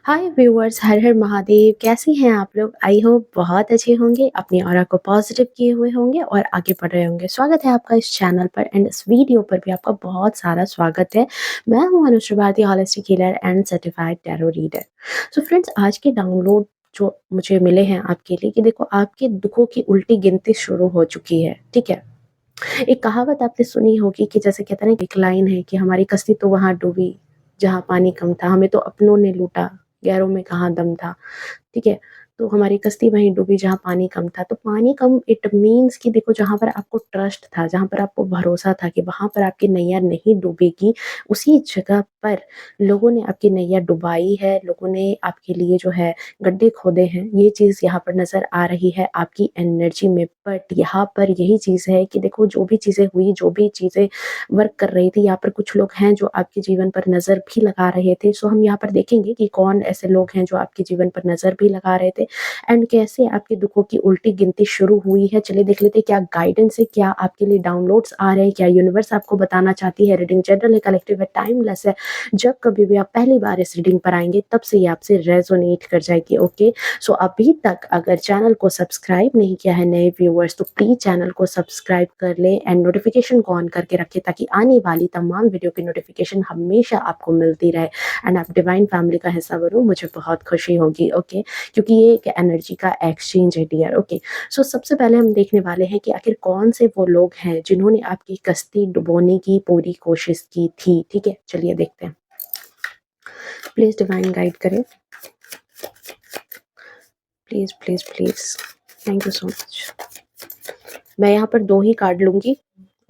हाय viewers, हर हर महादेव। कैसे हैं आप लोग? आई होप बहुत अच्छे होंगे, अपनी ऑरा को पॉजिटिव किए हुए होंगे और आगे बढ़ रहे होंगे। स्वागत है आपका इस चैनल पर एंड इस वीडियो पर भी आपका बहुत सारा स्वागत है। मैं हूं Anushree Bharti, holistic healer and certified tarot reader. So friends, आज के डाउनलोड जो मुझे मिले हैं आपके लिए कि देखो, आपके दुखों की उल्टी गिनती शुरू हो चुकी है। ठीक है, एक कहावत आपने सुनी होगी कि जैसे कहते हैं ना, एक लाइन है कि हमारी कश्ती तो वहां डूबी जहां पानी कम था, हमें तो अपनों ने लूटा, गैरों में कहाँ दम था। ठीक है, तो हमारी कश्ती वहीं डूबी जहाँ पानी कम था। तो पानी कम इट मीन्स कि देखो, जहाँ पर आपको ट्रस्ट था, जहाँ पर आपको भरोसा था कि वहां पर आपकी नैया नहीं डूबेगी, उसी जगह पर लोगों ने आपकी नैया डुबाई है, लोगों ने आपके लिए जो है गड्ढे खोदे हैं। ये चीज यहाँ पर नजर आ रही है आपकी एनर्जी में। बट यहाँ पर यही चीज है कि देखो, जो भी चीजें हुई, जो भी चीजें वर्क कर रही थी, यहाँ पर कुछ लोग हैं जो आपके जीवन पर नजर भी लगा रहे थे। सो हम यहाँ पर देखेंगे कि कौन ऐसे लोग हैं जो आपके जीवन पर नजर भी लगा रहे थे एंड कैसे आपके दुखों की उल्टी गिनती शुरू हुई है। चलिए देख लेते हैं क्या गाइडेंस है, क्या आपके लिए डाउनलोड्स आ रहे हैं, क्या यूनिवर्स आपको बताना चाहती है। रीडिंग जनरल है, कलेक्टिव है, टाइमलेस है। जब कभी भी आप पहली बार इस रीडिंग पर आएंगे तब से ये आपसे रेजोनेट कर जाएगी। ओके, सो अभी तक अगर चैनल को सब्सक्राइब नहीं किया है नए व्यूअर्स, तो प्लीज चैनल को सब्सक्राइब कर ले एंड नोटिफिकेशन को ऑन करके रखें, ताकि आने वाली तमाम वीडियो की नोटिफिकेशन हमेशा आपको मिलती रहे एंड आप डिवाइन फैमिली का हिस्सा बनो। मुझे बहुत खुशी होगी। ओके, क्योंकि ये एक एनर्जी का एक्सचेंज है डियर। ओके, सो सबसे पहले हम देखने वाले हैं कि आखिर कौन से वो लोग हैं जिन्होंने आपकी कश्ती डुबोने की पूरी कोशिश की थी। ठीक है, चलिए देखते हैं। प्लीज डिवाइन गाइड करें, please please please. Thank you so much. मैं यहाँ पर दो ही कार्ड लूंगी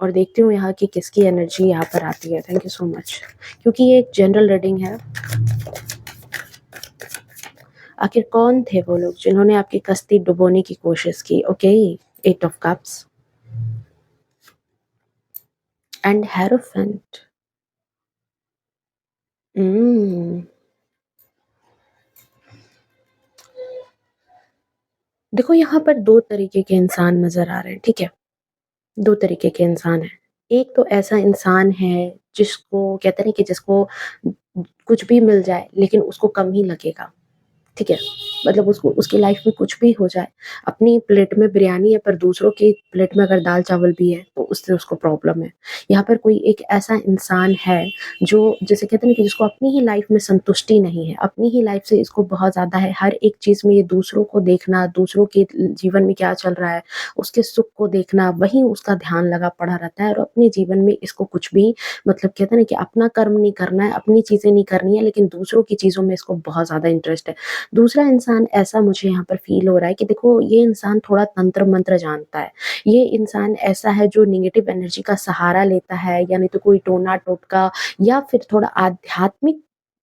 और देखती हूँ यहाँ की किसकी एनर्जी यहाँ पर आती है। थैंक यू सो मच, क्योंकि ये एक जनरल रीडिंग है। आखिर कौन थे वो लोग जिन्होंने आपकी कश्ती डुबोने की कोशिश की? Okay, 8 of cups and hierophant. देखो, यहाँ पर दो तरीके के इंसान नजर आ रहे हैं। ठीक है, दो तरीके के इंसान हैं। एक तो ऐसा इंसान है जिसको कहते हैं कि जिसको कुछ भी मिल जाए लेकिन उसको कम ही लगेगा। ठीक है, मतलब उसको उसकी लाइफ में कुछ भी हो जाए, अपनी प्लेट में बिरयानी है पर दूसरों की प्लेट में अगर दाल चावल भी है तो उससे उसको प्रॉब्लम है। यहाँ पर कोई एक ऐसा इंसान है जो, जैसे कहते हैं ना, कि जिसको अपनी ही लाइफ में संतुष्टि नहीं है, अपनी ही लाइफ से इसको बहुत ज्यादा है। हर एक चीज में ये दूसरों को देखना, दूसरों के जीवन में क्या चल रहा है, उसके सुख को देखना, वही उसका ध्यान लगा पड़ा रहता है। और अपने जीवन में इसको कुछ भी, मतलब कहते हैं ना, कि अपना कर्म नहीं करना है, अपनी चीजें नहीं करनी है, लेकिन दूसरों की चीजों में इसको बहुत ज्यादा इंटरेस्ट है। दूसरा इंसान ऐसा मुझे यहाँ पर फील हो रहा है कि देखो, ये इंसान थोड़ा तंत्र मंत्र जानता है। ये इंसान ऐसा है जो निगेटिव एनर्जी का सहारा लेता है, यानी तो कोई टोना टोटका या फिर थोड़ा आध्यात्मिक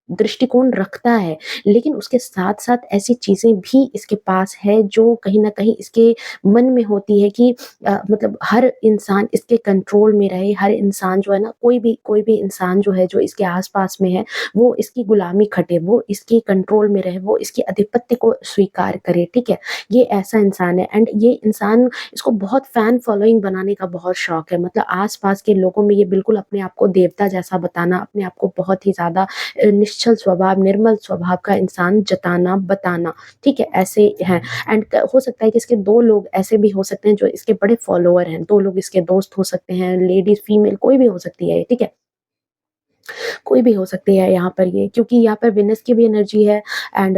दृष्टिकोण रखता है। लेकिन उसके साथ साथ ऐसी चीजें भी इसके पास है जो कहीं ना कहीं इसके मन में होती है कि मतलब हर इंसान इसके कंट्रोल में रहे। हर इंसान जो है ना, कोई भी इंसान जो है, जो इसके आसपास में है, वो इसकी गुलामी खटे, वो इसकी कंट्रोल में रहे, वो इसके आधिपत्य को स्वीकार करे। ठीक है, ये ऐसा इंसान है एंड ये इंसान, इसको बहुत फैन फॉलोइंग बनाने का बहुत शौक है। मतलब आसपास के लोगों में ये बिल्कुल अपने आप को देवता जैसा बताना, अपने आप को बहुत ही ज्यादा निश्चल स्वभाव, निर्मल स्वभाव का इंसान जताना बताना। ठीक है, ऐसे हैं। एंड हो सकता है कि इसके दो लोग ऐसे भी हो सकते हैं जो इसके बड़े फॉलोअर हैं, दो लोग इसके दोस्त हो सकते हैं, लेडीज फीमेल कोई भी हो सकती है। ठीक है, कोई भी हो सकती है यहाँ पर ये, क्योंकि यहाँ पर विनस की भी एनर्जी है एंड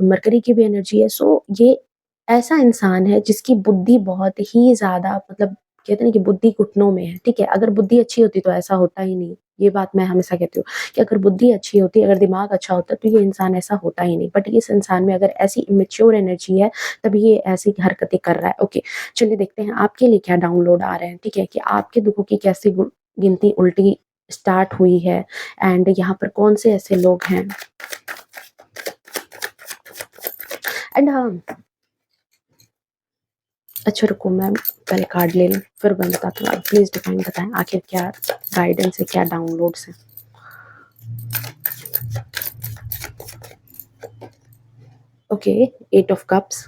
मरकरी की भी एनर्जी है। सो ये ऐसा इंसान है जिसकी बुद्धि बहुत ही ज्यादा, मतलब कहते हैं ना कि बुद्धि घुटनों में है। ठीक है, अगर बुद्धि अच्छी होती तो ऐसा होता ही नहीं। ये बात मैं हमेशा कहती हूँ कि अगर बुद्धि अच्छी होती, अगर दिमाग अच्छा होता, तो ये इंसान ऐसा होता ही नहीं। बट इस इंसान में अगर ऐसी इमेच्योर एनर्जी है, तभी ये ऐसी हरकतें कर रहा है। ओके, चलिए देखते हैं आपके लिए क्या डाउनलोड आ रहे हैं। ठीक है, कि आपके दुखों की कैसी गिनती उल्टी स्टार्ट हुई है एंड यहाँ पर कौन से ऐसे लोग हैं। एंड हाँ, अच्छा रुको, मैं पहले कार्ड ले लूँ फिर मैं बताती हूँ। प्लीज डिफाइन बताएं आखिर क्या गाइडेंस है, क्या डाउनलोड्स है। Okay, 8 of cups,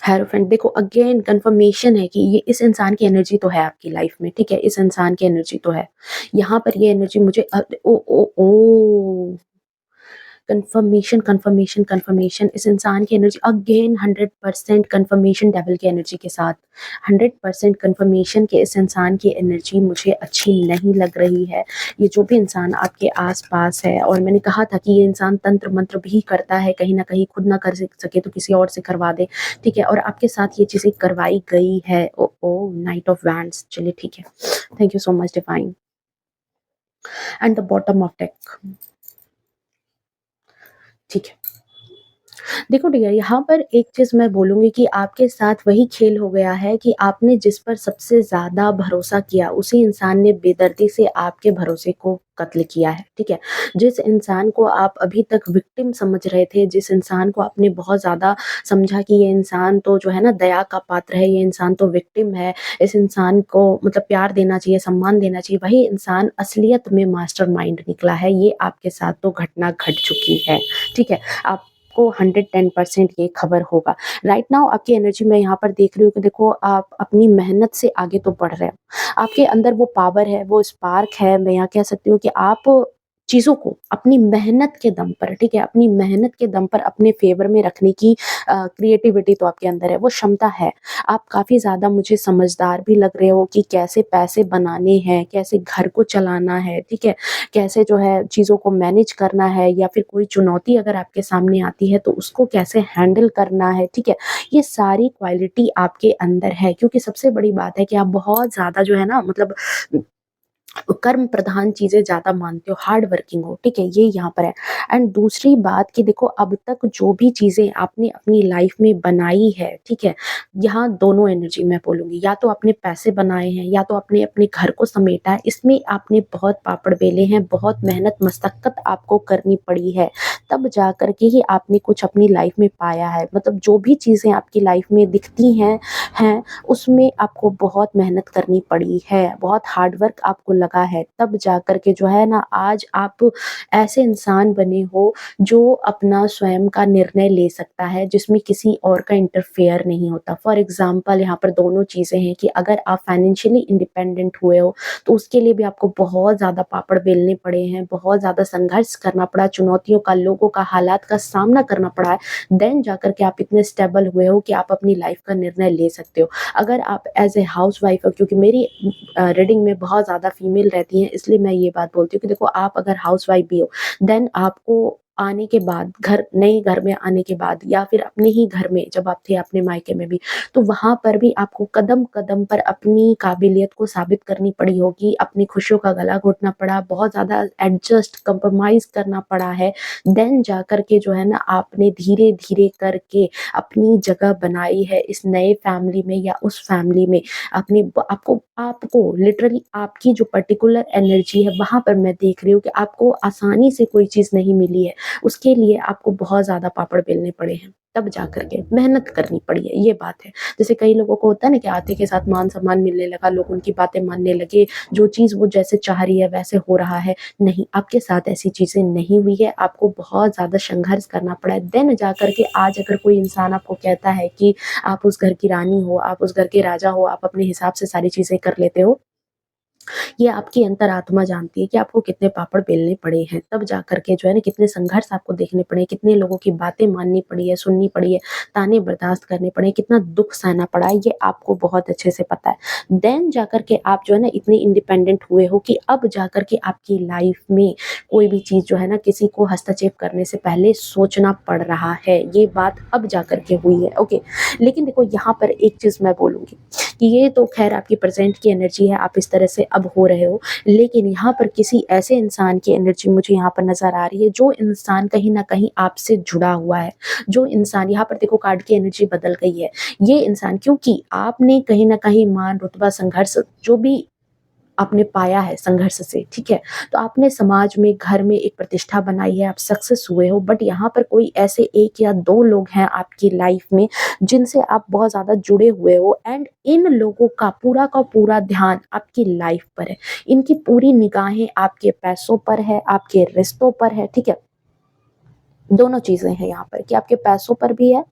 hierophant. देखो, अगेन कंफर्मेशन है कि ये इस इंसान की एनर्जी तो है आपकी लाइफ में। ठीक है, इस इंसान की एनर्जी तो है यहाँ पर। ये एनर्जी मुझे ओ ओ ओ कन्फर्मेशन, कन्फर्मेशन, कन्फर्मेशन इस इंसान की एनर्जी अगेन 100% कन्फर्मेशन डेविल की एनर्जी के साथ 100% कन्फर्मेशन के इस इंसान की एनर्जी मुझे अच्छी नहीं लग रही है। ये जो भी इंसान आपके आस-पास है, और मैंने कहा था कि ये इंसान तंत्र मंत्र भी करता है, कहीं न कहीं खुद ना कर सके तो किसी और से करवा दे, ठीक है? और आपके साथ ये चीज़ें करवाई गई है। ओह! ओह! नाइट ऑफ वैंड्स, चलिए ठीक है। Thank you so much divine. And the bottom of deck, ठीक है। देखो डियर, यहाँ पर एक चीज़ मैं बोलूँगी कि आपके साथ वही खेल हो गया है कि आपने जिस पर सबसे ज़्यादा भरोसा किया, उसी इंसान ने बेदर्दी से आपके भरोसे को कत्ल किया है, ठीक है? जिस इंसान को आप अभी तक विक्टिम समझ रहे थे, जिस इंसान को आपने बहुत ज़्यादा समझा कि ये इंसान तो जो है ना दया का पात्र है, ये इंसान तो विक्टिम है, इस इंसान को मतलब प्यार देना चाहिए, सम्मान देना चाहिए, वही इंसान असलियत में मास्टरमाइंड निकला है। ये आपके साथ तो घटना घट चुकी है, ठीक है? आपको 110% ये खबर होगा। राइट नाउ आपकी एनर्जी मैं यहाँ पर देख रही हूँ कि देखो आप अपनी मेहनत से आगे तो बढ़ रहे हो। आपके अंदर वो पावर है, वो स्पार्क है, मैं यहाँ कह सकती हूँ कि आप चीज़ों को अपनी मेहनत के दम पर, ठीक है? अपनी मेहनत के दम पर अपने फ़ेवर में रखने की क्रिएटिविटी तो आपके अंदर है, वो क्षमता है। आप काफ़ी ज़्यादा मुझे समझदार भी लग रहे हो कि कैसे पैसे बनाने हैं, कैसे घर को चलाना है, ठीक है? कैसे जो है चीज़ों को मैनेज करना है, या फिर कोई चुनौती अगर आपके सामने आती है तो उसको कैसे हैंडल करना है, ठीक है? ये सारी क्वालिटी आपके अंदर है, क्योंकि सबसे बड़ी बात है कि आप बहुत ज़्यादा जो है ना मतलब कर्म प्रधान चीज़ें ज़्यादा मानते हो, हार्ड वर्किंग हो, ठीक है? ये यहाँ पर है। एंड दूसरी बात कि देखो अब तक जो भी चीज़ें आपने अपनी लाइफ़ में बनाई है, ठीक है? यहाँ दोनों एनर्जी मैं बोलूँगी, या तो आपने पैसे बनाए हैं, या तो आपने अपने घर को समेटा है। इसमें आपने बहुत पापड़ बेले हैं, बहुत मेहनत मशक्कत आपको करनी पड़ी है, तब जा कर के ही आपने कुछ अपनी लाइफ़ में पाया है। मतलब जो भी चीज़ें आपकी लाइफ़ में दिखती हैं, उसमें आपको बहुत मेहनत करनी पड़ी है, बहुत हार्ड वर्क आपको लगा है, तब जाकर के जो है ना आज आप ऐसे इंसान बने हो जो अपना स्वयं का निर्णय ले सकता है, जिसमें किसी और का इंटरफेयर नहीं होता। फॉर एग्ज़ाम्पल यहाँ पर दोनों चीज़ें हैं कि अगर आप फाइनेंशियली इंडिपेंडेंट हुए हो, तो उसके लिए भी आपको बहुत ज़्यादा पापड़ बेलने पड़े हैं, बहुत ज़्यादा संघर्ष करना पड़ा, चुनौतियों का, लोगों का, हालात का सामना करना पड़ा है, देन जाकर के आप इतने स्टेबल हुए हो कि आप अपनी लाइफ़ का निर्णय ले सकते हो। अगर आप एज़ ए हाउसवाइफ हो, क्योंकि मेरी रीडिंग में बहुत ज़्यादा फीमेल रहती हैं, इसलिए मैं ये बात बोलती हूँ कि देखो आप अगर हाउसवाइफ भी हो, देन आपको आने के बाद नए घर में आने के बाद, या फिर अपने ही घर में जब आप थे अपने मायके में भी, तो वहाँ पर भी आपको कदम-कदम पर अपनी काबिलियत को साबित करनी पड़ी होगी, अपनी खुशियों का गला घोटना पड़ा, बहुत ज़्यादा एडजस्ट, कंप्रोमाइज़ करना पड़ा है। देन जाकर के जो है ना आपने धीरे-धीरे करके अपनी जगह बनाई है इस नए फैमिली में या उस फैमिली में। अपनी ब आपको आपको लिटरली आपकी जो पर्टिकुलर एनर्जी है, वहाँ पर मैं देख रही हूँ कि आपको आसानी से कोई चीज़ नहीं मिली है। उसके लिए आपको बहुत ज़्यादा पापड़ बेलने पड़े हैं, तब जाकर के मेहनत करनी पड़ी है, ये बात है। जैसे कई लोगों को होता है ना कि आते के साथ मान-सम्मान मिलने लगा, लोग उनकी बातें मानने लगे, जो चीज़ वो जैसे चाह रही है वैसे हो रहा है। नहीं, आपके साथ ऐसी चीज़ें नहीं हुई है, आपको बहुत ज़्यादा संघर्ष करना पड़ा है। देन जाकर के आज अगर कोई इंसान आपको कहता है कि आप उस घर की रानी हो, आप उस घर के राजा हो, आप अपने हिसाब से सारी चीज़ें कर लेते हो, ये आपकी अंतरात्मा जानती है कि आपको कितने पापड़ बेलने पड़े हैं, तब जाकर के जो है ना कितने संघर्ष आपको देखने पड़े हैं, कितने लोगों की बातें माननी पड़ी है, सुननी पड़ी है, ताने बर्दाश्त करने पड़े हैं, कितना दुःख सहना पड़ा है, ये आपको बहुत अच्छे से पता है। देन जाकर के आप जो है ना इतने इंडिपेंडेंट हुए हो कि अब जाकर के आपकी लाइफ में कोई भी चीज़ जो है ना किसी को हस्तक्षेप करने से पहले सोचना पड़ रहा है, ये बात अब जाकर के हुई है, ओके। लेकिन देखो यहाँ पर एक चीज़ मैं बोलूँगी कि ये तो ख़ैर आपकी प्रेज़ेंट की एनर्जी है, आप इस तरह से अब हो रहे हो। लेकिन यहाँ पर किसी ऐसे इंसान की एनर्जी मुझे यहाँ पर नज़र आ रही है, जो इंसान कहीं न कहीं आपसे जुड़ा हुआ है। जो इंसान यहाँ पर देखो कार्ड की एनर्जी बदल गई है। ये इंसान क्योंकि आपने कहीं न कहीं मान, रुतबा, संघर्ष जो भी आपने पाया है संघर्ष से, ठीक है? तो आपने समाज में, घर में एक प्रतिष्ठा बनाई है, आप सक्सेस हुए हो, बट यहाँ पर कोई ऐसे 1 या 2 लोग हैं आपकी लाइफ में, जिनसे आप बहुत ज़्यादा जुड़े हुए हो, एंड इन लोगों का पूरा ध्यान आपकी लाइफ पर है। इनकी पूरी निगाहें आपके पैसों पर है, आपके रिश्तों पर है, ठीक है? दोनों चीज़ें हैं यहाँ पर कि आपके पैसों पर भी है,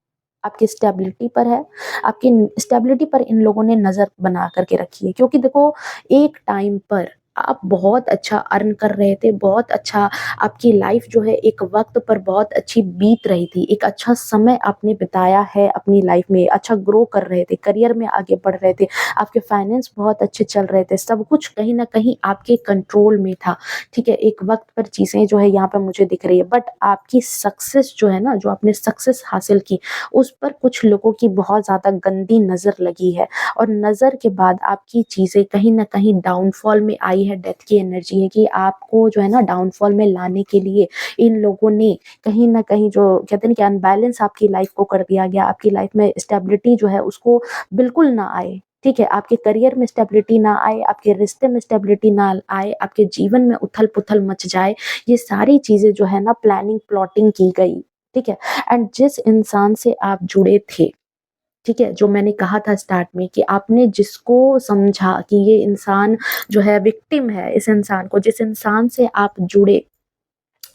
आपकी स्टेबिलिटी पर है, आपकी स्टेबिलिटी पर इन लोगों ने नज़र बना कर के रखी है, क्योंकि देखो एक टाइम पर आप बहुत अच्छा अर्न कर रहे थे, बहुत अच्छा आपकी लाइफ़ जो है एक वक़्त पर बहुत अच्छी बीत रही थी, एक अच्छा समय आपने बिताया है अपनी लाइफ़ में, अच्छा ग्रो कर रहे थे, करियर में आगे बढ़ रहे थे, आपके फाइनेंस बहुत अच्छे चल रहे थे, सब कुछ कहीं न कहीं आपके कंट्रोल में था, ठीक है? एक वक़्त पर चीज़ें जो है यहाँ पे मुझे दिख रही है, बट आपकी सक्सेस जो है ना, जो आपने सक्सेस हासिल की, उस पर कुछ लोगों की बहुत ज़्यादा गंदी नज़र लगी है और नज़र के बाद आपकी चीज़ें कहीं न कहीं डाउनफॉल में आई है, डेथ की एनर्जी है कि आपको जो है ना डाउनफॉल में लाने के लिए इन लोगों ने कहीं न कहीं जो कहते हैं ना कि अनबैलेंस आपकी लाइफ़ को कर दिया गया, आपकी लाइफ़ में स्टेबिलिटी जो है उसको बिल्कुल ना आए, ठीक है? आपके करियर में स्टेबिलिटी ना आए, आपके रिश्ते में स्टेबिलिटी ना आए, आपके जीवन में उथल-पुथल मच जाए, ये सारी चीज़ें जो है ना प्लानिंग, प्लॉटिंग की गई, ठीक है? एंड जिस इंसान से आप जुड़े थे, ठीक है? जो मैंने कहा था स्टार्ट में कि आपने जिसको समझा कि ये इंसान जो है विक्टिम है, इस इंसान को जिस इंसान से आप जुड़े,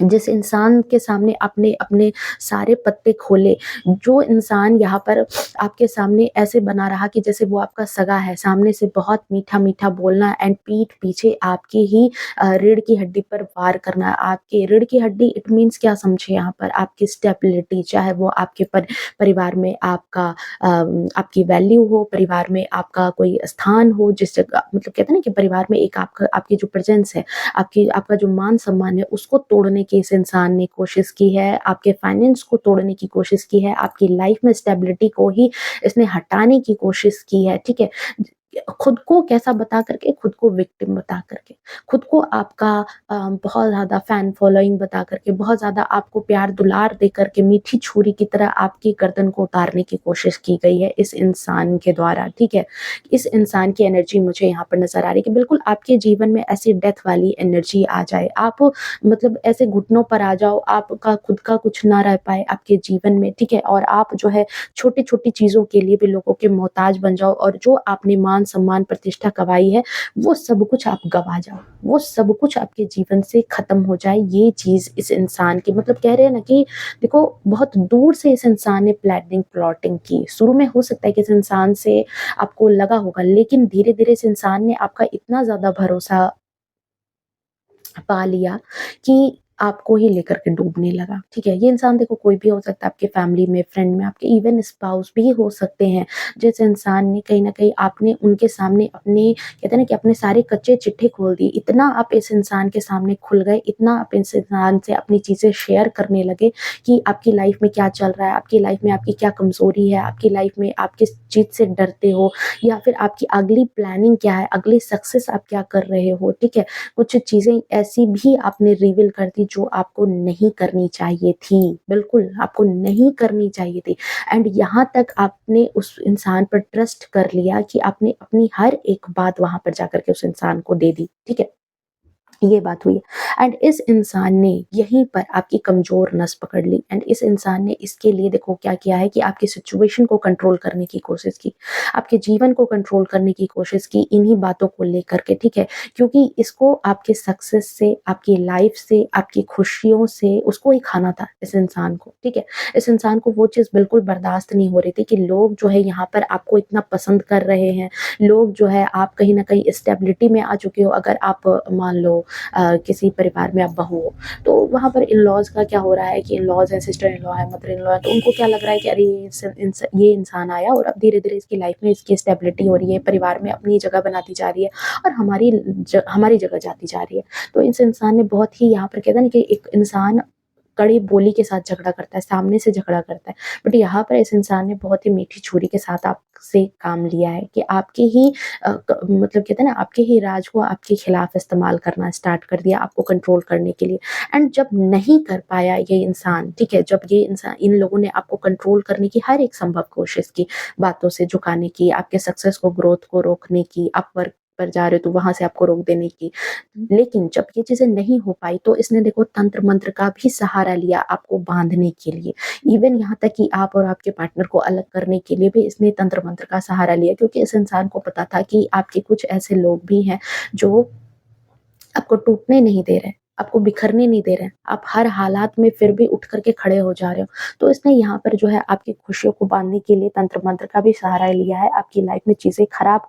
जिस इंसान के सामने आपने अपने सारे पत्ते खोले, जो इंसान यहाँ पर आपके सामने ऐसे बना रहा कि जैसे वो आपका सगा है, सामने से बहुत मीठा-मीठा बोलना एंड पीठ पीछे आपकी ही रीढ़ की हड्डी पर वार करना। आपकी रीढ़ की हड्डी इट मीन्स क्या समझिए यहाँ पर आपकी स्टेबिलिटी, चाहे वो आपके परिवार में आपकी वैल्यू हो, परिवार में आपका कोई स्थान हो, जिस जगह मतलब कहते हैं ना कि परिवार में एक आपका आपकी जो प्रेज़ेंस है, आपका जो मान-सम्मान है, उसको तोड़ने की इस इंसान ने कोशिश की है, आपके फाइनेंस को तोड़ने की कोशिश की है, आपकी लाइफ़ में स्टेबिलिटी को ही इसने हटाने की कोशिश की है, ठीक है? खुद को कैसा बता कर के, खुद को विक्टिम बता कर के, खुद को आपका बहुत ज़्यादा फैन फॉलोइंग बता कर के, बहुत ज़्यादा आपको प्यार-दुलार दे कर के, मीठी छुरी की तरह आपकी गर्दन को उतारने की कोशिश की गई है इस इंसान के द्वारा, ठीक है? इस इंसान की एनर्जी मुझे यहाँ पर नज़र आ रही है कि बिल्कुल आपके जीवन में ऐसी डेथ वाली एनर्जी आ जाए। आप मतलब ऐसे घुटनों पर आ जाओ, आपका खुद का कुछ ना रह पाए आपके जीवन में, ठीक है? और आप जो है छोटी-छोटी चीज़ों के लिए भी लोगों के मोहताज बन जाओ और जो आपने मान-सम्मान, प्रतिष्ठा कमाई है, वो सब कुछ आप गँवा जाओ। वो सब कुछ आपके जीवन से खत्म हो जाए, ये चीज़ इस इंसान की मतलब कह रहे हैं ना कि देखो बहुत दूर से इस इंसान ने प्लानिंग प्लॉटिंग की। शुरू में हो सकता है कि इस इंसान से आपको लगा होगा, लेकिन धीरे-धीरे इस इंसान ने आपका इतना ज़्यादा भरोसा पा लिया कि आपको ही लेकर के डूबने लगा, ठीक है? ये इंसान देखो कोई भी हो सकता है, आपके फैमिली में, फ्रेंड में, आपके इवन स्पाउस भी हो सकते हैं। जिस इंसान ने कहीं न कहीं आपने उनके सामने अपने कहते हैं ना कि अपने सारे कच्चे चिट्ठे खोल दिए, इतना आप इस इंसान के सामने खुल गए, इतना आप इस इंसान से अपनी चीज़ें शेयर करने लगे कि आपकी लाइफ़ में क्या चल रहा है, आपकी लाइफ़ में आपकी क्या कमज़ोरी है, आपकी लाइफ़ में आप किस चीज़ से डरते हो या फिर आपकी अगली प्लानिंग क्या है, अगली सक्सेस आप क्या कर रहे हो, ठीक है? कुछ चीज़ें ऐसी भी आपने रिवील कर दी जो आपको नहीं करनी चाहिए थी। बिल्कुल, आपको नहीं करनी चाहिए थी एंड यहाँ तक आपने उस इंसान पर ट्रस्ट कर लिया कि आपने अपनी हर एक बात वहाँ पर जाकर के उस इंसान को दे दी, ठीक है? ये बात हुई एंड इस इंसान ने यहीं पर आपकी कमज़ोर नस पकड़ ली एंड इस इंसान ने इसके लिए देखो क्या किया है कि आपकी सिचुएशन को कंट्रोल करने की कोशिश की, आपके जीवन को कंट्रोल करने की कोशिश की इन्हीं बातों को लेकर के, ठीक है? क्योंकि इसको आपके सक्सेस से, आपकी लाइफ़ से, आपकी खुशियों से उसको ही खाना था इस इंसान को, ठीक है? इस इंसान को वो चीज़ बिल्कुल बर्दाश्त नहीं हो रही थी कि लोग जो है यहाँ पर आपको इतना पसंद कर रहे हैं, लोग जो है आप कहीं न कहीं स्टेबिलिटी में आ चुके हो अगर आप मान लो किसी परिवार में आप बहू हो, तो वहाँ पर इन-लॉज़ का क्या हो रहा है कि इन-लॉज़ हैं, सिस्टर इन-लॉ है, मदर इन-लॉ है, तो उनको क्या लग रहा है कि अरे ये इंसान आया और अब धीरे-धीरे इसकी लाइफ़ में इसकी स्टेबिलिटी हो रही है, परिवार में अपनी जगह बनाती जा रही है और हमारी जगह जाती जा रही है। तो इस इंसान ने बहुत ही यहाँ पर कहते हैं ना कि एक इंसान कड़ी बोली के साथ झगड़ा करता है, सामने से झगड़ा करता है। बट यहाँ पर इस इंसान ने बहुत ही मीठी छुरी के साथ आपसे काम लिया है कि आपके ही मतलब कहते हैं ना आपके ही राज को आपके खिलाफ इस्तेमाल करना स्टार्ट कर दिया आपको कंट्रोल करने के लिए एंड जब नहीं कर पाया ये इंसान, ठीक है? जब ये इंसान इन लोगों ने आपको कंट्रोल करने की हर एक संभव कोशिश की, बातों से झुकाने की, आपके सक्सेस को ग्रोथ को रोकने की, आप वर्क पर जा रहे हो तो वहाँ से आपको रोक देने की। लेकिन जब ये चीज़ें नहीं हो पाई तो इसने देखो तंत्र मंत्र का भी सहारा लिया आपको बाँधने के लिए। इवन यहाँ तक कि आप और आपके पार्टनर को अलग करने के लिए भी इसने तंत्र मंत्र का सहारा लिया क्योंकि इस इंसान को पता था कि आपके कुछ ऐसे लोग भी हैं जो आपको टूटने नहीं दे रहे, आपको बिखरने नहीं दे रहे, आप हर हालात में फिर भी उठ कर के खड़े हो जा रहे हो। तो इसने यहाँ पर जो है आपकी खुशियों को बाँधने के लिए तंत्र मंत्र का भी सहारा लिया है, आपकी लाइफ़ में चीज़ें खराब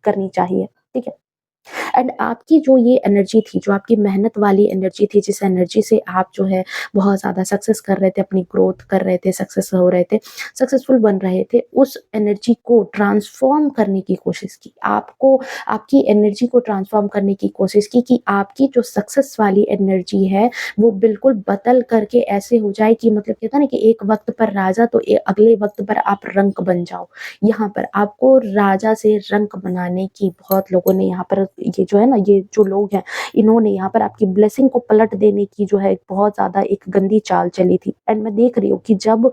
करनी चाहिए, ठीक है? एंड आपकी जो ये एनर्जी थी, जो आपकी मेहनत वाली एनर्जी थी, जिस एनर्जी से आप जो है बहुत ज़्यादा सक्सेस कर रहे थे, अपनी ग्रोथ कर रहे थे, सक्सेस हो रहे थे, सक्सेसफुल बन रहे थे, उस एनर्जी को ट्रांसफ़ॉर्म करने की कोशिश की। आपको आपकी एनर्जी को ट्रांसफ़ॉर्म करने की कोशिश की कि आपकी जो सक्सेस वाली एनर्जी है, वो बिल्कुल बदल करके ऐसे हो जाए कि मतलब कहते हैं ना कि एक वक़्त पर राजा तो अगले वक़्त पर आप रंक बन जाओ। यहाँ पर आपको राजा से रंक बनाने की बहुत लोगों ने यहाँ पर ये जो है ना, ये जो लोग हैं, इन्होंने यहाँ पर आपकी ब्लेसिंग को पलट देने की जो है बहुत ज़्यादा एक गंदी चाल चली थी। एंड मैं देख रही हूँ कि जब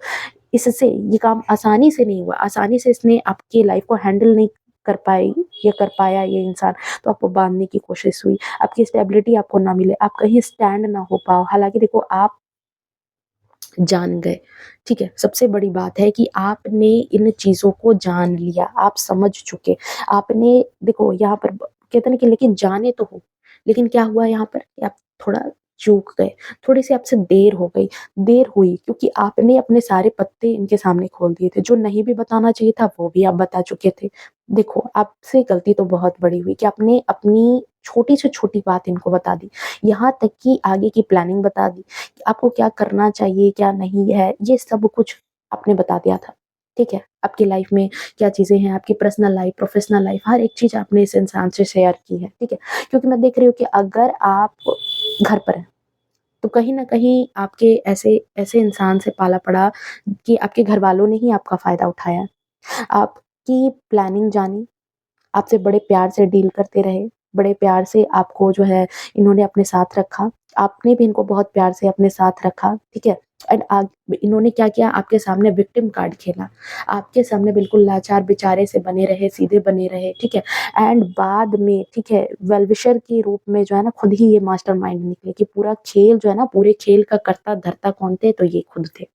इससे ये काम आसानी से नहीं हुआ, आसानी से इसने आपकी लाइफ को हैंडल नहीं कर पाई या कर पाया ये इंसान, तो आपको बाँधने की कोशिश हुई। आपकी स्टेबिलिटी आपको ना मिले, आप कहीं स्टैंड ना हो पाओ। हालाँकि देखो आप जान गए, ठीक है? सबसे बड़ी बात है कि आपने इन चीज़ों को जान लिया, आप समझ चुके। आपने देखो यहाँ पर कहते हैं ना कि लेकिन जाने तो हो, लेकिन क्या हुआ यहाँ पर कि आप थोड़ा चूक गए, थोड़ी-सी आपसे देर हो गई। देर हुई क्योंकि आपने अपने सारे पत्ते इनके सामने खोल दिए थे, जो नहीं भी बताना चाहिए था वो भी आप बता चुके थे। देखो, आपसे गलती तो बहुत बड़ी हुई कि आपने अपनी छोटी से छोटी बात इनको बता दी, यहाँ तक कि आगे की प्लानिंग बता दी। आपको क्या करना चाहिए, क्या नहीं है, ये सब कुछ आपने बता दिया था, ठीक है? आपकी लाइफ में क्या चीज़ें हैं, आपकी पर्सनल लाइफ, प्रोफ़ेशनल लाइफ, हर एक चीज़ आपने इस इंसान से शेयर की है, ठीक है? क्योंकि मैं देख रही हूँ कि अगर आप घर पर हैं, तो कहीं न कहीं आपके ऐसे ऐसे इंसान से पाला पड़ा कि आपके घरवालों ने ही आपका फ़ायदा उठाया। आपकी प्लानिंग जानी, आपसे बड़े प्यार से डील करते रहे, बड़े प्यार से आपको जो है इन्होंने अपने साथ रखा, आपने भी इनको बहुत प्यार से अपने साथ रखा, ठीक है? एंड इन्होंने क्या किया आपके सामने विक्टिम कार्ड खेला, आपके सामने बिल्कुल लाचार बेचारे से बने रहे, सीधे बने रहे, ठीक है? एंड बाद में ठीक है, वेल विशर के रूप में जो है ना खुद ही ये मास्टरमाइंड निकले कि पूरा खेल जो है ना, पूरे खेल का कर्ता-धर्ता कौन थे? तो ये खुद थे।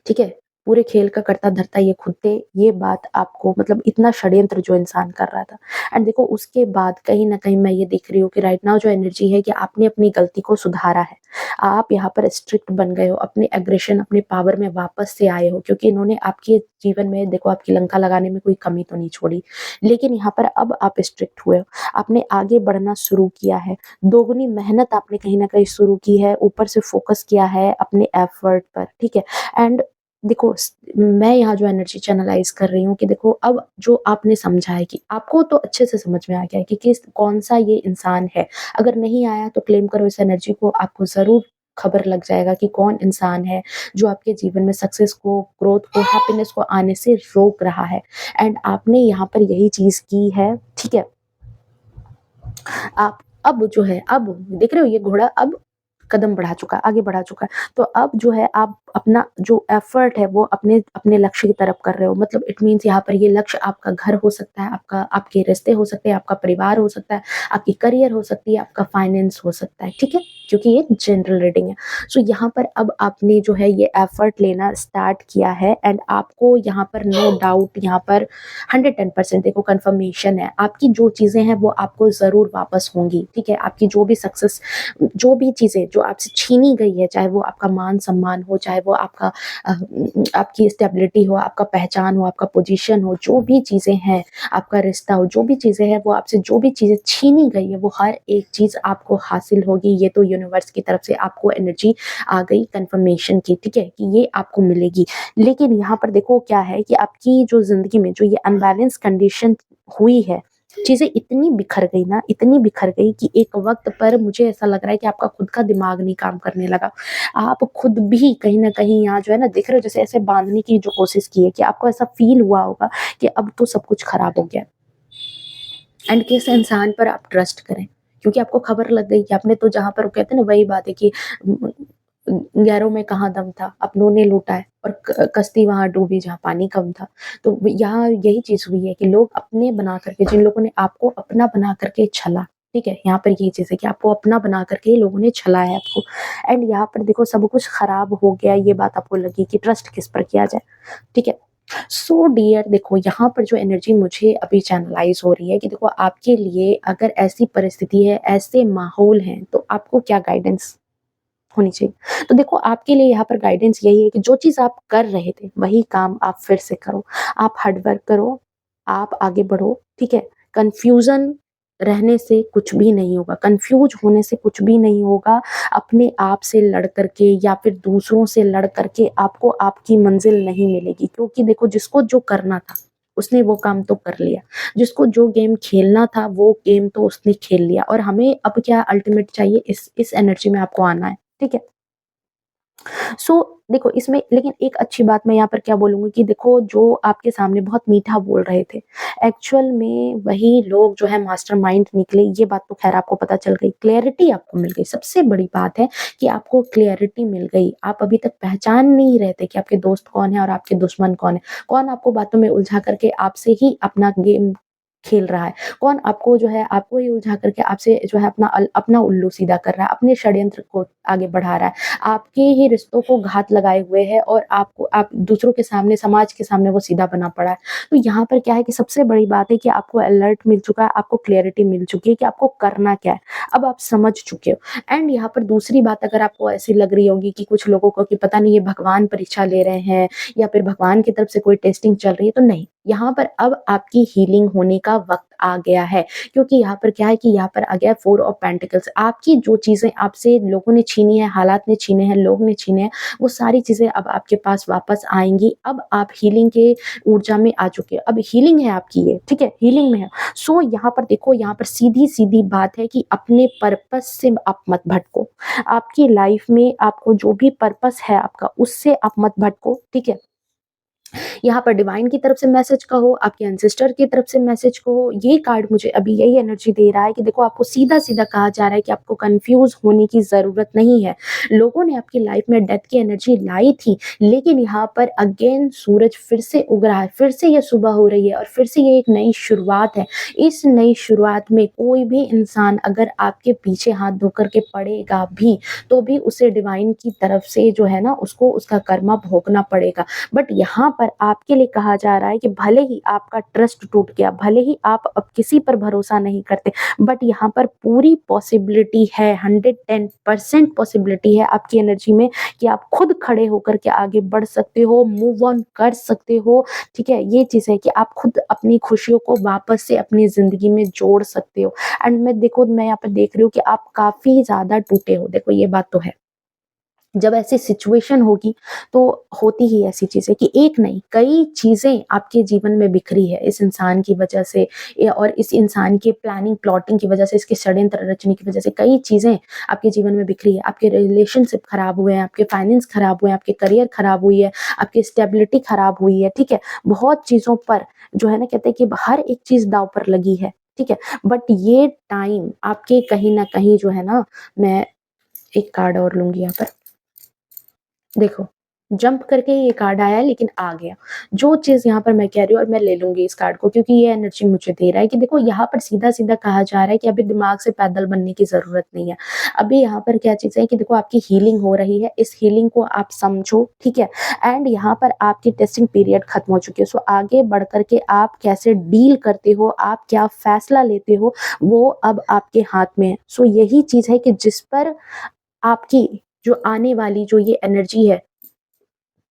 ठीक है? पूरे खेल का कर्ता-धर्ता ये खुद थे, ये बात आपको मतलब इतना षड्यंत्र जो इंसान कर रहा था। एंड देखो उसके बाद कहीं न कहीं मैं ये देख रही हूँ कि राइट नाउ जो एनर्जी है कि आपने अपनी गलती को सुधारा है। आप यहाँ पर स्ट्रिक्ट बन गए हो, अपने एग्रेशन, अपने पावर में वापस से आए हो क्योंकि इन्होंने आपके जीवन में देखो आपकी लंका लगाने में कोई कमी तो नहीं छोड़ी। लेकिन यहाँ पर अब आप स्ट्रिक्ट हुए हो, आपने आगे बढ़ना शुरू किया है, दोगुनी मेहनत आपने कहीं न कहीं शुरू की है, ऊपर से फोकस किया है अपने एफर्ट पर, ठीक है? एंड देखो मैं यहाँ जो एनर्जी चैनलाइज़ कर रही हूँ कि देखो अब जो आपने समझा है कि आपको तो अच्छे से समझ में आ गया है कि किस कौन-सा ये इंसान है। अगर नहीं आया तो क्लेम करो इस एनर्जी को, आपको ज़रूर खबर लग जाएगा कि कौन इंसान है जो आपके जीवन में सक्सेस को, ग्रोथ को, हैप्पीनेस को आने से रोक रहा है। एंड आपने यहाँ पर यही चीज़ की है, ठीक है? आप अब जो है अब देख रहे हो ये घोड़ा अब कदम बढ़ा चुका है, आगे बढ़ा चुका है। तो अब जो है आप अपना जो एफर्ट है वो अपने अपने लक्ष्य की तरफ कर रहे हो। मतलब इट मीन्स यहाँ पर ये लक्ष्य आपका घर हो सकता है, आपका आपके रिश्ते हो सकते हैं, आपका परिवार हो सकता है, आपकी करियर हो सकती है, आपका फाइनेंस हो सकता है, ठीक है? क्योंकि ये जनरल रीडिंग है। सो यहाँ पर अब आपने जो है ये एफर्ट लेना स्टार्ट किया है एंड आपको यहाँ पर नो डाउट यहाँ पर 110% देखो कन्फर्मेशन है। आपकी जो चीज़ें हैं वो आपको ज़रूर वापस होंगी, ठीक है? आपकी जो भी सक्सेस जो भी चीज़ें जो आपसे छीनी गई है, चाहे वो आपका मान-सम्मान हो, चाहे वो आपका आपकी स्टेबिलिटी हो, आपका पहचान हो, आपका पोज़ीशन हो, जो भी चीज़ें हैं, आपका रिश्ता हो, जो भी चीज़ें हैं, वो आपसे जो भी चीज़ें छीनी गई है, वो हर एक चीज़ आपको हासिल होगी। ये तो यूनिवर्स की तरफ से आपको एनर्जी आ गई कन्फर्मेशन की, ठीक है? कि ये आपको मिलेगी। लेकिन यहाँ पर देखो क्या है कि आपकी जो ज़िंदगी में जो ये अनबैलेंस कंडीशन हुई है, चीज़ें इतनी बिखर गई ना, इतनी बिखर गई कि एक वक़्त पर मुझे ऐसा लग रहा है कि आपका खुद का दिमाग नहीं काम करने लगा। आप खुद भी कहीं न कहीं यहाँ जो है ना देख रहे हो जैसे ऐसे बाँधने की जो कोशिश की है कि आपको ऐसा फ़ील हुआ होगा कि अब तो सब कुछ खराब हो गया एंड किस इंसान पर आप ट्रस्ट करें? क्योंकि आपको खबर लग गई कि आपने तो जहाँ पर वो कहते हैं ना वही बात है कि उम, गैरों में कहाँ दम था, अपनों ने लूटा है और कश्ती वहाँ डूबी जहाँ पानी कम था। तो यहाँ यही चीज़ हुई है कि लोग अपने बना करके जिन लोगों ने आपको अपना बना करके छला, ठीक है? यहाँ पर यही चीज़ है कि आपको अपना बना करके लोगों ने छला है आपको एंड यहाँ पर देखो सब कुछ खराब हो गया, ये बात आपको लगी कि ट्रस्ट किस पर किया जाए, ठीक है? सो डियर देखो यहाँ पर जो एनर्जी मुझे अभी चैनलाइज़ हो रही है कि देखो आपके लिए अगर ऐसी परिस्थिति है, ऐसे माहौल हैं, तो आपको क्या गाइडेंस होनी चाहिए। तो देखो आपके लिए यहाँ पर गाइडेंस यही है कि जो चीज़ आप कर रहे थे, वही काम आप फिर से करो। आप हार्ड वर्क करो, आप आगे बढ़ो, ठीक है? कन्फ्यूज़न रहने से कुछ भी नहीं होगा, कन्फ्यूज़ होने से कुछ भी नहीं होगा। अपने आप से लड़ कर के या फिर दूसरों से लड़ कर के आपको आपकी मंज़िल नहीं मिलेगी, क्योंकि देखो जिसको जो करना था, उसने वो काम तो कर लिया। जिसको जो गेम खेलना था, वो गेम तो उसने खेल लिया और हमें अब क्या अल्टीमेट चाहिए, इस एनर्जी में आपको आना है, ठीक है? सो देखो इसमें लेकिन एक अच्छी बात मैं यहाँ पर क्या बोलूँगी कि देखो जो आपके सामने बहुत मीठा बोल रहे थे, एक्चुअल में वही लोग जो है मास्टरमाइंड निकले, ये बात तो ख़ैर आपको पता चल गई, क्लैरिटी आपको मिल गई। सबसे बड़ी बात है कि आपको क्लैरिटी मिल गई। आप अभी तक पहचान नहीं रहे थे कि आपके दोस्त कौन है और आपके दुश्मन कौन है। कौन आपको बातों में उलझा करके आपसे ही अपना गेम खेल रहा है। कौन आपको जो है आपको ही उलझा करके आपसे जो है अपना उल्लू सीधा कर रहा है, अपने षड्यंत्र को आगे बढ़ा रहा है। आपके ही रिश्तों को घात लगाए हुए है और आप दूसरों के सामने, समाज के सामने वो सीधा बना पड़ा है। तो यहाँ पर क्या है कि सबसे बड़ी बात है कि आपको अलर्ट मिल चुका है, आपको क्लैरिटी मिल चुकी है कि आपको करना क्या है। अब आप समझ चुके हो एंड यहाँ पर दूसरी बात अगर आपको ऐसी लग रही होगी कि कुछ लोगों को कि पता नहीं ये भगवान परीक्षा ले रहे हैं या फिर भगवान की तरफ से कोई टेस्टिंग चल रही है, तो नहीं। यहाँ पर अब आपकी हीलिंग होने का वक़्त आ गया है, क्योंकि यहाँ पर क्या है कि यहाँ पर आ गया है 4 ऑफ पेंटिकल्स। आपकी जो चीज़ें आपसे लोगों ने छीनी है, हालात ने छीने हैं, लोग ने छीने हैं, वो सारी चीज़ें अब आपके पास वापस आएँगी। अब आप हीलिंग के ऊर्जा में आ चुके हैं। अब हीलिंग है आपकी ये, ठीक है? हीलिंग में है। सो यहाँ पर देखो, यहाँ पर सीधी-सीधी बात है कि अपने पर्पस से आप मत भटको। आपकी लाइफ़ में आपको जो भी पर्पस है आपका, उससे आप मत भटको, ठीक है? यहाँ पर डिवाइन की तरफ से मैसेज कहो, आपके एंसेस्टर की तरफ से मैसेज कहो, ये कार्ड मुझे अभी यही एनर्जी दे रहा है कि देखो आपको सीधा-सीधा कहा जा रहा है कि आपको कन्फ्यूज़ होने की ज़रूरत नहीं है। लोगों ने आपकी लाइफ में डेथ की एनर्जी लाई थी, लेकिन यहाँ पर अगेन सूरज फिर से उग रहा है, फिर से ये सुबह हो रही है और फिर से ये एक नई शुरुआत है। इस नई शुरुआत में कोई भी इंसान अगर आपके पीछे हाथ धो कर के पड़ेगा भी, तो भी उसे डिवाइन की तरफ से जो है ना, उसको उसका कर्मा भोगना पड़ेगा। बट यहाँ पर आपके लिए कहा जा रहा है कि भले ही आपका ट्रस्ट टूट गया, भले ही आप अब किसी पर भरोसा नहीं करते, बट यहाँ पर पूरी पॉसिबिलिटी है, 110% पॉसिबिलिटी है आपकी एनर्जी में कि आप खुद खड़े होकर के आगे बढ़ सकते हो, मूव ऑन कर सकते हो, ठीक है? ये चीज़ है कि आप खुद अपनी खुशियों को वापस से अपनी ज़िंदगी में जोड़ सकते हो एंड मैं यहाँ पर देख रही हूँ कि आप काफ़ी ज़्यादा टूटे हो, देखो ये बात तो है। जब ऐसी सिचुएशन होगी तो होती ही ऐसी चीज़ें कि एक नहीं कई चीज़ें आपके जीवन में बिखरी है इस इंसान की वजह से और इस इंसान के प्लानिंग प्लॉटिंग की वजह से, इसके षड्यंत्र रचने की वजह से कई चीज़ें आपके जीवन में बिखरी है। आपके रिलेशनशिप खराब हुए हैं, आपके फाइनेंस खराब हुए हैं, आपके करियर खराब हुई है, आपकी स्टेबिलिटी खराब हुई है, ठीक है? बहुत चीज़ों पर जो है ना, कहते हैं कि हर एक चीज़ दाँव पर लगी है, ठीक है? बट ये टाइम आपके कहीं न कहीं जो है ना, मैं एक कार्ड और लूँगी यहाँ पर। देखो, जंप करके ये कार्ड आया है लेकिन आ गया। जो चीज़ यहाँ पर मैं कह रही हूँ और मैं ले लूँगी इस कार्ड को क्योंकि ये एनर्जी मुझे दे रहा है कि देखो यहाँ पर सीधा-सीधा कहा जा रहा है कि अभी दिमाग से पैदल बनने की ज़रूरत नहीं है। अभी यहाँ पर क्या चीज़ है कि देखो आपकी हीलिंग हो रही है, इस हीलिंग को आप समझो, ठीक है? एंड यहाँ पर आपकी टेस्टिंग पीरियड खत्म हो चुकी है। सो आगे बढ़ कर के आप कैसे डील करते हो, आप क्या फैसला लेते हो, वो अब आपके हाथ में है। सो यही चीज़ है कि जिस पर आपकी जो आने वाली जो ये एनर्जी है,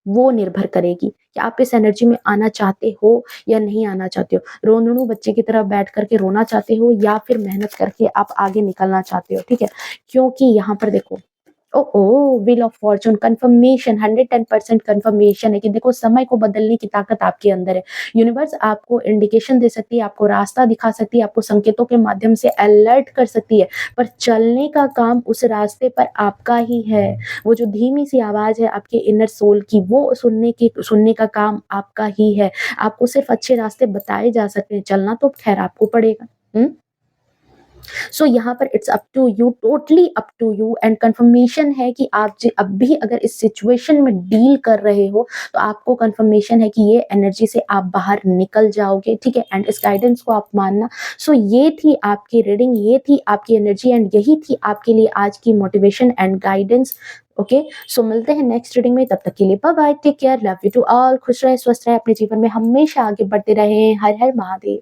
वो निर्भर करेगी कि आप इस एनर्जी में आना चाहते हो या नहीं आना चाहते हो। रोनुनू बच्चे की तरह बैठ कर के रोना चाहते हो या फिर मेहनत करके आप आगे निकलना चाहते हो, ठीक है? क्योंकि यहाँ पर देखो oh! Oh! Wheel of fortune confirmation 110% confirmation है कि देखो समय को बदलने की ताकत आपके अंदर है। यूनिवर्स आपको इंडिकेशन दे सकती है, आपको रास्ता दिखा सकती है, आपको संकेतों के माध्यम से अलर्ट कर सकती है, पर चलने का काम उस रास्ते पर आपका ही है। वो जो धीमी-सी आवाज़ है आपके इनर सोल की, वो सुनने का काम आपका ही है। आपको सिर्फ़ अच्छे रास्ते बताए जा सकते हैं, चलना तो ख़ैर आपको पड़ेगा। हुँ? सो यहाँ पर it's up to you, totally up to you and confirmation है कि आप अब भी अगर इस सिचुएशन में डील कर रहे हो तो आपको कंफर्मेशन है कि ये एनर्जी से आप बाहर निकल जाओगे, ठीक है? एंड इस गाइडेंस को आप मानना। सो ये थी आपकी रीडिंग, ये थी आपकी एनर्जी एंड यही थी आपके लिए आज की motivation and guidance. Okay, so मिलते हैं नेक्स्ट रीडिंग में, तब तक के लिए bye bye, take care, love you to all, खुश रहे, स्वस्थ रहे, अपने जीवन में हमेशा आगे बढ़ते रहे। हर हर महादेव।